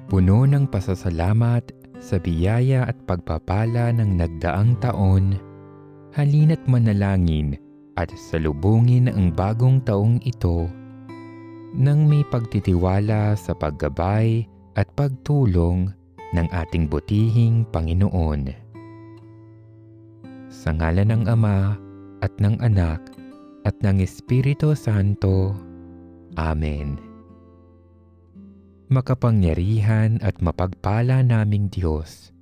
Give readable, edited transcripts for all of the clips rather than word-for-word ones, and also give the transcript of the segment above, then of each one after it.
Puno ng pasasalamat sa biyaya at pagpapala ng nagdaang taon, halina't manalangin at salubungin ang bagong taong ito nang may pagtitiwala sa paggabay at pagtulong ng ating butihing Panginoon. Sa ngalan ng Ama at ng Anak at ng Espiritu Santo. Amen. Makapangyarihan at mapagpala naming Diyos,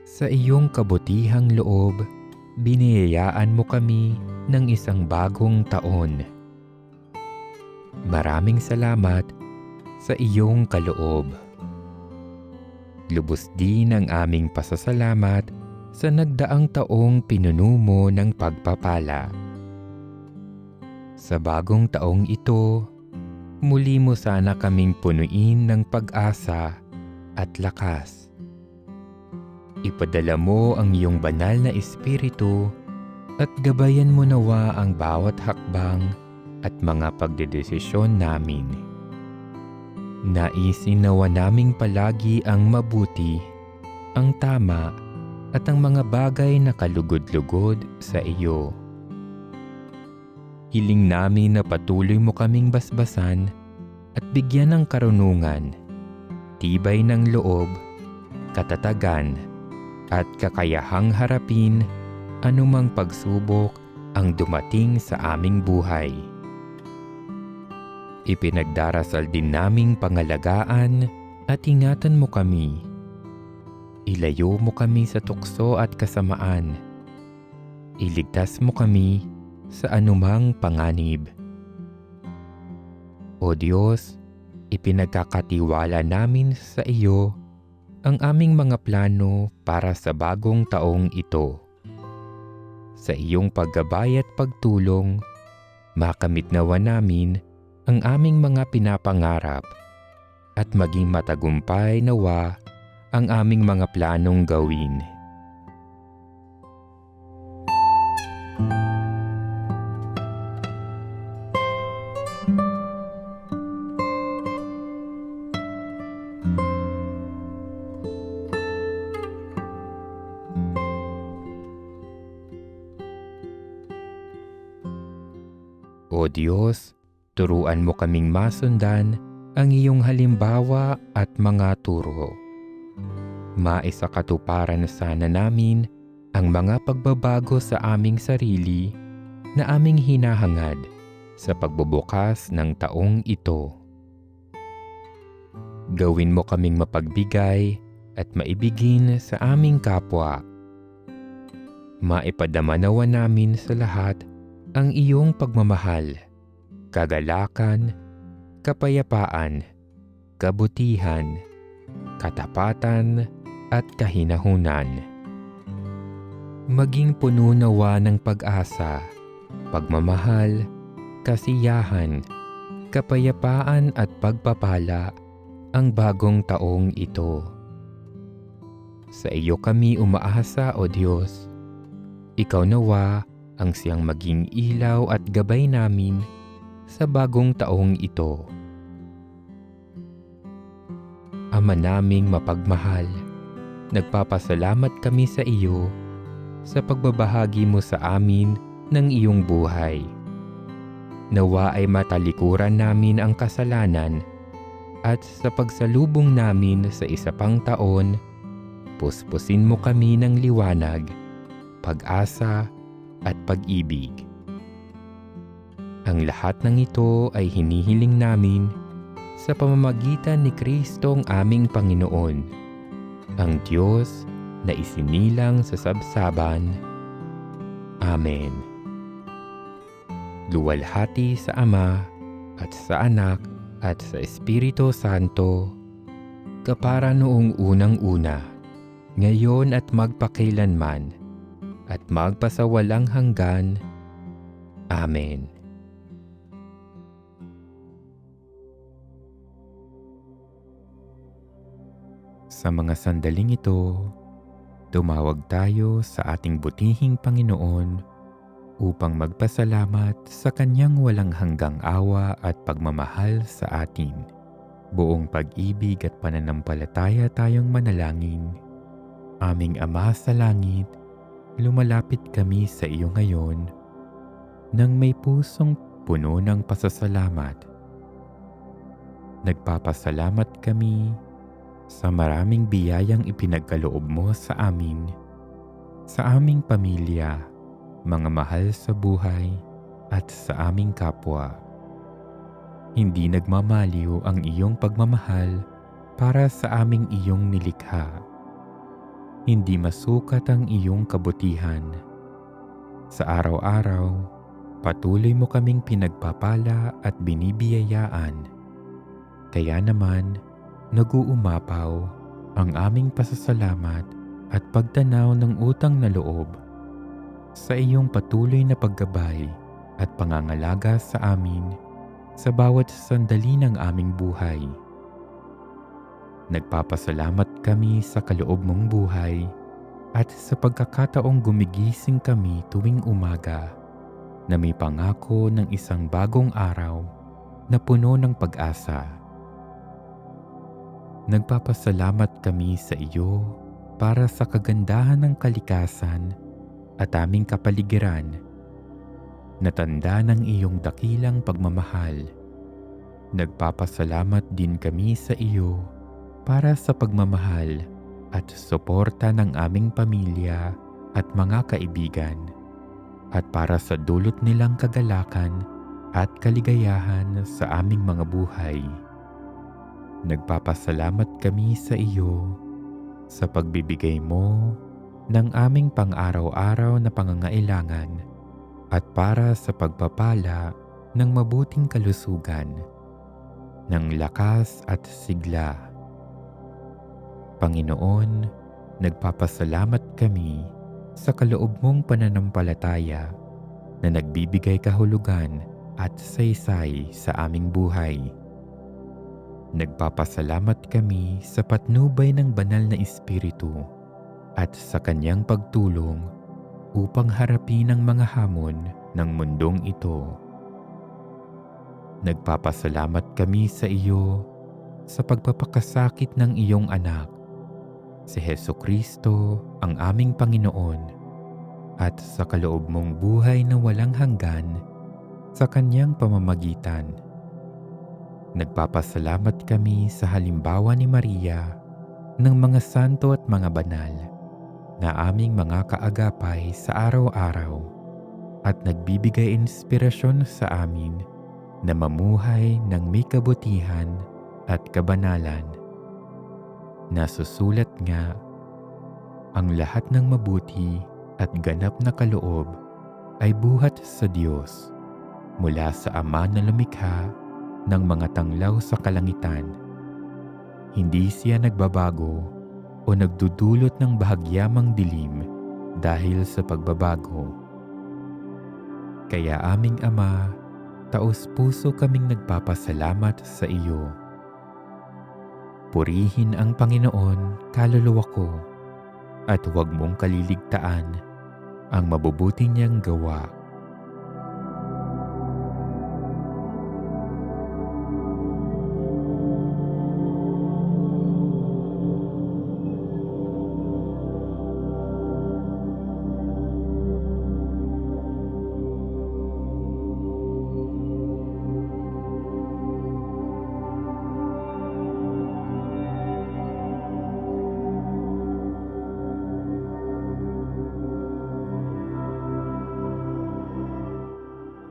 sa iyong kabutihang loob, biniyayaan mo kami ng isang bagong taon. Maraming salamat sa iyong kaloob. Lubos din ang aming pasasalamat sa nagdaang taong pinuno mo ng pagpapala. Sa bagong taong ito, muli mo sana kaming punuin ng pag-asa at lakas. Ipadala mo ang iyong banal na Espiritu at gabayan mo nawa ang bawat hakbang at mga pagdedesisyon namin. Naisin nawa naming palagi ang mabuti, ang tama at ang mga bagay na kalugod-lugod sa iyo. Hiling namin na patuloy mo kaming basbasan at bigyan ng karunungan, tibay ng loob, katatagan, at kakayahang harapin anumang pagsubok ang dumating sa aming buhay. Ipinagdarasal din naming pangalagaan at ingatan mo kami. Ilayo mo kami sa tukso at kasamaan. Iligtas mo kami sa anumang panganib. O Diyos, ipinagkakatiwala namin sa iyo ang aming mga plano para sa bagong taong ito. Sa iyong paggabay at pagtulong, makamit nawa namin ang aming mga pinapangarap at maging matagumpay nawa ang aming mga planong gawin. O Diyos, turuan mo kaming masundan ang iyong halimbawa at mga turo. Maisakatuparan sana namin ang mga pagbabago sa aming sarili na aming hinahangad sa pagbubukas ng taong ito. Gawin mo kaming mapagbigay at maibigin sa aming kapwa. Maipadama nawa namin sa lahat ang iyong pagmamahal, kagalakan, kapayapaan, kabutihan, katapatan, at kahinahunan. Maging puno nawa ng pag-asa, pagmamahal, kasiyahan, kapayapaan at pagpapala ang bagong taong ito. Sa iyo kami umaasa, O Diyos. Ikaw nawa ang siyang maging ilaw at gabay namin sa bagong taong ito. Ama naming mapagmahal, nagpapasalamat kami sa iyo sa pagbabahagi mo sa amin ng iyong buhay. Nawa ay matalikuran namin ang kasalanan at sa pagsalubong namin sa isa pang taon, puspusin mo kami ng liwanag, pag-asa, at pag-ibig. Ang lahat ng ito ay hinihiling namin sa pamamagitan ni Kristong aming Panginoon, ang Diyos na isinilang sa sabsaban. Amen. Luwalhati sa Ama at sa Anak at sa Espiritu Santo, kapara noong unang-una, ngayon at magpakailanman, at magpasawalang hanggan. Amen. Sa mga sandaling ito, tumawag tayo sa ating butihing Panginoon upang magpasalamat sa Kanyang walang hanggang awa at pagmamahal sa atin. Buong pag-ibig at pananampalataya tayong manalangin. Aming Ama sa langit, lumalapit kami sa iyo ngayon nang may pusong puno ng pasasalamat. Nagpapasalamat kami sa maraming biyayang ipinagkaloob mo sa amin, sa aming pamilya, mga mahal sa buhay, at sa aming kapwa. Hindi nagmamaliw ang iyong pagmamahal para sa aming iyong nilikha. Hindi masukat ang iyong kabutihan. Sa araw-araw, patuloy mo kaming pinagpapala at binibiyayaan. Kaya naman, nag-uumapaw ang aming pasasalamat at pagtanaw ng utang na loob sa iyong patuloy na paggabay at pangangalaga sa amin sa bawat sandali ng aming buhay. Nagpapasalamat kami sa kaloob mong buhay at sa pagkakataong gumigising kami tuwing umaga na may pangako ng isang bagong araw na puno ng pag-asa. Nagpapasalamat kami sa iyo para sa kagandahan ng kalikasan at aming kapaligiran na tanda ng iyong dakilang pagmamahal. Nagpapasalamat din kami sa iyo para sa pagmamahal at suporta ng aming pamilya at mga kaibigan, at para sa dulot nilang kagalakan at kaligayahan sa aming mga buhay. Nagpapasalamat kami sa iyo sa pagbibigay mo ng aming pang-araw-araw na pangangailangan at para sa pagpapala ng mabuting kalusugan, ng lakas at sigla. Panginoon, nagpapasalamat kami sa kaloob mong pananampalataya na nagbibigay kahulugan at saysay sa aming buhay. Nagpapasalamat kami sa patnubay ng banal na Espiritu at sa kanyang pagtulong upang harapin ang mga hamon ng mundong ito. Nagpapasalamat kami sa iyo sa pagpapakasakit ng iyong anak, si Hesukristo ang aming Panginoon, at sa kaloob mong buhay na walang hanggan sa kanyang pamamagitan. Nagpapasalamat kami sa halimbawa ni Maria ng mga santo at mga banal na aming mga kaagapay sa araw-araw at nagbibigay inspirasyon sa amin na mamuhay ng may kabutihan at kabanalan. Nasusulat nga, ang lahat ng mabuti at ganap na kaloob ay buhat sa Diyos mula sa Ama na lumikha ng mga tanglaw sa kalangitan. Hindi siya nagbabago o nagdudulot ng bahagyamang dilim dahil sa pagbabago. Kaya aming Ama, taos-puso kaming nagpapasalamat sa iyo. Purihin ang Panginoon, kaluluwa ko, at huwag mong kaliligtaan ang mabubuti niyang gawa.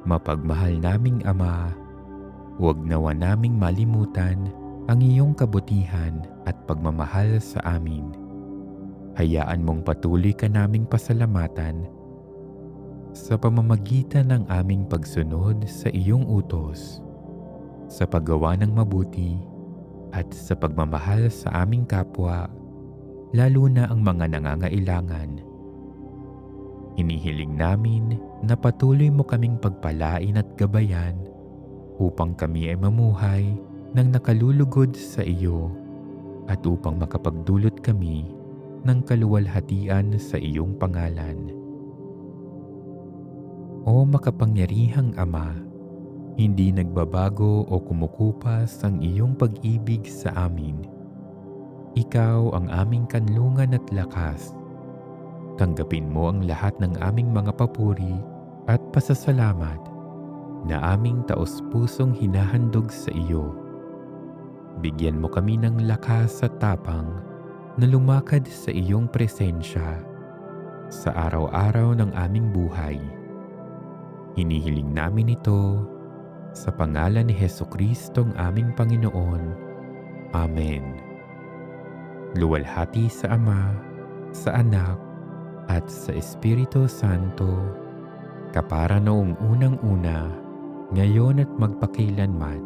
Mapagmahal naming Ama, huwag nawa naming malimutan ang iyong kabutihan at pagmamahal sa amin. Hayaan mong patuloy ka naming pasalamatan sa pamamagitan ng aming pagsunod sa iyong utos, sa paggawa ng mabuti at sa pagmamahal sa aming kapwa, lalo na ang mga nangangailangan. Hinihiling namin na patuloy mo kaming pagpalain at gabayan upang kami ay mamuhay ng nakalulugod sa iyo at upang makapagdulot kami ng kaluwalhatian sa iyong pangalan. O makapangyarihang Ama, Hindi nagbabago o kumukupas ang iyong pag-ibig sa amin. Ikaw ang aming kanlungan at lakas. Tanggapin mo ang lahat ng aming mga papuri at pasasalamat na aming taos-pusong hinahandog sa iyo. Bigyan mo kami ng lakas at tapang na lumakad sa iyong presensya sa araw-araw ng aming buhay. Hinihiling namin ito sa pangalan ni Jesucristong aming Panginoon. Amen. Luwalhati sa Ama, sa Anak, at sa Espiritu Santo, kapara noong unang-una, ngayon at magpakailanman,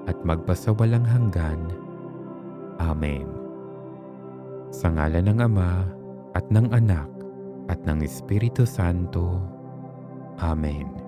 at magpasawalang hanggan. Amen. Sa ngalan ng Ama, at ng Anak, at ng Espiritu Santo. Amen.